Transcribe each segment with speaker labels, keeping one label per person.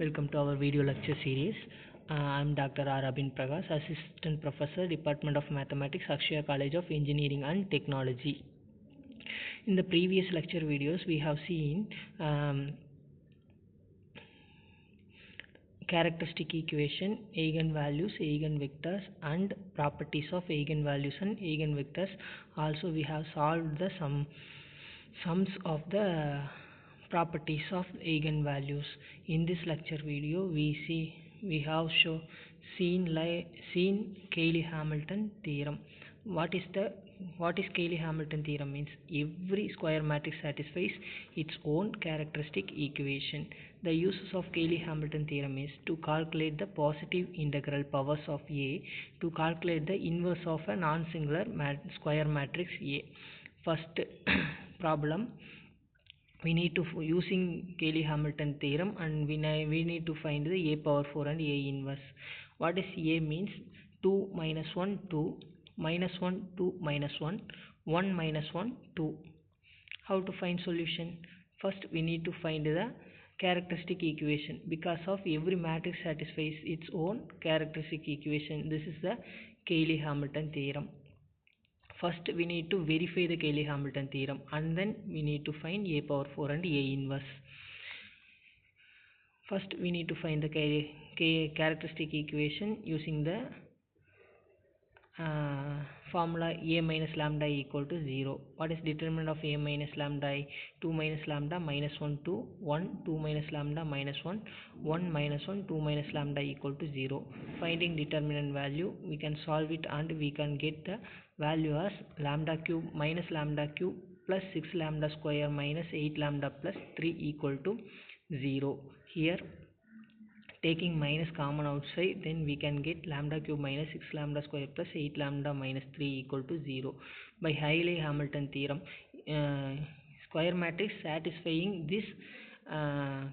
Speaker 1: Welcome to our video lecture series. I'm Dr.R.Abinprakash, Assistant Professor, Department of Mathematics, Akshaya College of Engineering and Technology. In the previous lecture videos, we have seen characteristic equation, eigenvalues, eigenvectors, and properties of eigenvalues and eigenvectors. Also, we have solved the sums of the properties of eigenvalues. In this lecture video, we have seen Cayley-Hamilton theorem. What is Cayley-Hamilton theorem? Means every square matrix satisfies its own characteristic equation. The uses of Cayley-Hamilton theorem is to calculate the positive integral powers of A, to calculate the inverse of a non-singular square matrix A. First problem, we need to using Cayley-Hamilton theorem, and we need to find the A power 4 and A inverse. What is A means? 2 minus 1 2, minus 1 2 minus 1, 1 minus 1 2. How to find solution? First we need to find the characteristic equation, because of every matrix satisfies its own characteristic equation. This is the Cayley-Hamilton theorem. First we need to verify the Cayley-Hamilton theorem, and then we need to find A power 4 and A inverse. First we need to find the characteristic equation using the formula A minus lambda equal to 0. What is determinant of A minus lambda? 2 minus lambda minus 1 2, 1 2 minus lambda minus 1, 1 minus 1 2 minus lambda equal to 0. Finding determinant value, we can solve it and we can get the value as lambda cube minus lambda cube plus 6 lambda square minus 8 lambda plus 3 equal to 0. Here taking minus common outside, then we can get lambda cube minus 6 lambda square plus 8 lambda minus 3 equal to 0. By Cayley-Hamilton theorem, square matrix satisfying this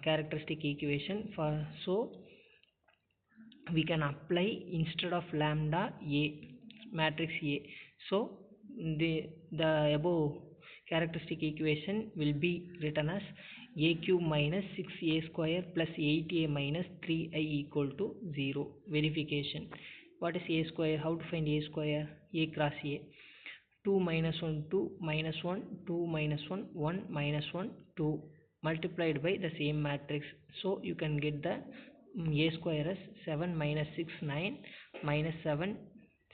Speaker 1: characteristic equation, so we can apply instead of lambda A, matrix A. So the above characteristic equation will be written as A cube minus 6A square plus 8A minus 3I equal to 0. Verification. What is A square? How to find A square? A cross A. 2 minus 1 2 minus 1 2 minus 1 1 minus 1 2 multiplied by the same matrix. So you can get the A square as 7 minus 6 9 minus 7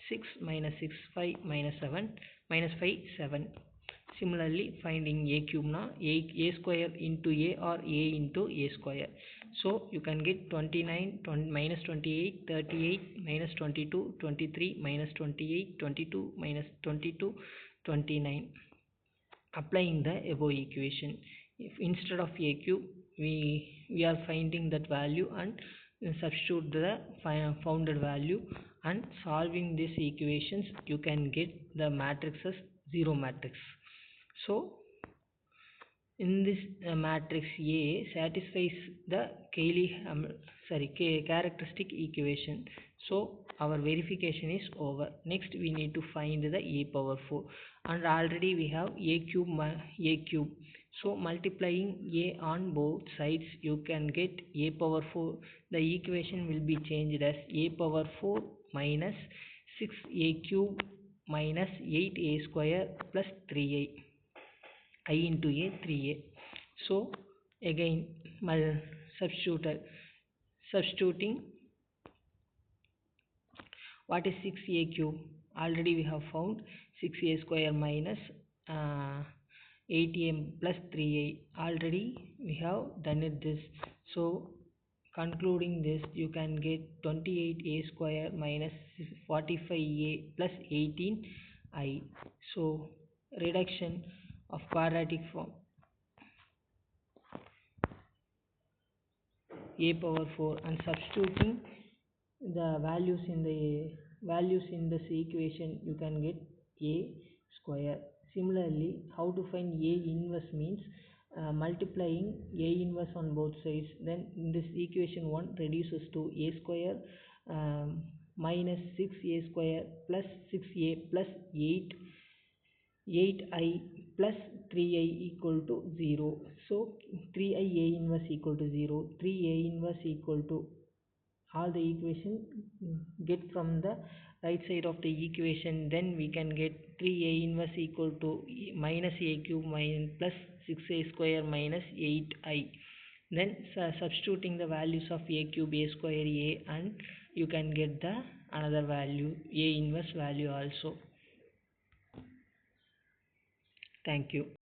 Speaker 1: 6 minus 6 5 minus 7 minus 5 7. Similarly, finding A cube now, A square into A or A into A square. So you can get 29 minus 28 38 minus 22 23 minus 28 22 minus 22 29. Applying the above equation, if instead of A cube we are finding that value and substitute the founded value and solving these equations, you can get the matrix as 0 matrix. So in this matrix A satisfies the characteristic equation. So our verification is over. Next we need to find the A power 4, and already we have A cube. So multiplying A on both sides, you can get A power 4. The equation will be changed as A power 4 minus 6A cube minus 8A square plus 3I. I into A 3A. So again substituting, what is 6A cube? Already we have found 6A square minus 8A plus 3A. Already we have done it this. So concluding this, you can get 28A square minus 45A plus 18I. So reduction of quadratic form, A power 4, and substituting the values in this equation, you can get A square. Similarly, how to find A inverse means multiplying A inverse on both sides. Then in this equation 1 reduces to A square minus 6A square plus 6A plus 8I plus 3i equal to 0. So 3i A inverse equal to 0, 3a inverse equal to all the equation get from the right side of the equation. Then we can get 3a inverse equal to minus a cube minus plus 6a square minus 8i. Then substituting the values of a cube, a square, a, and you can get the another value, a inverse value also. Thank you.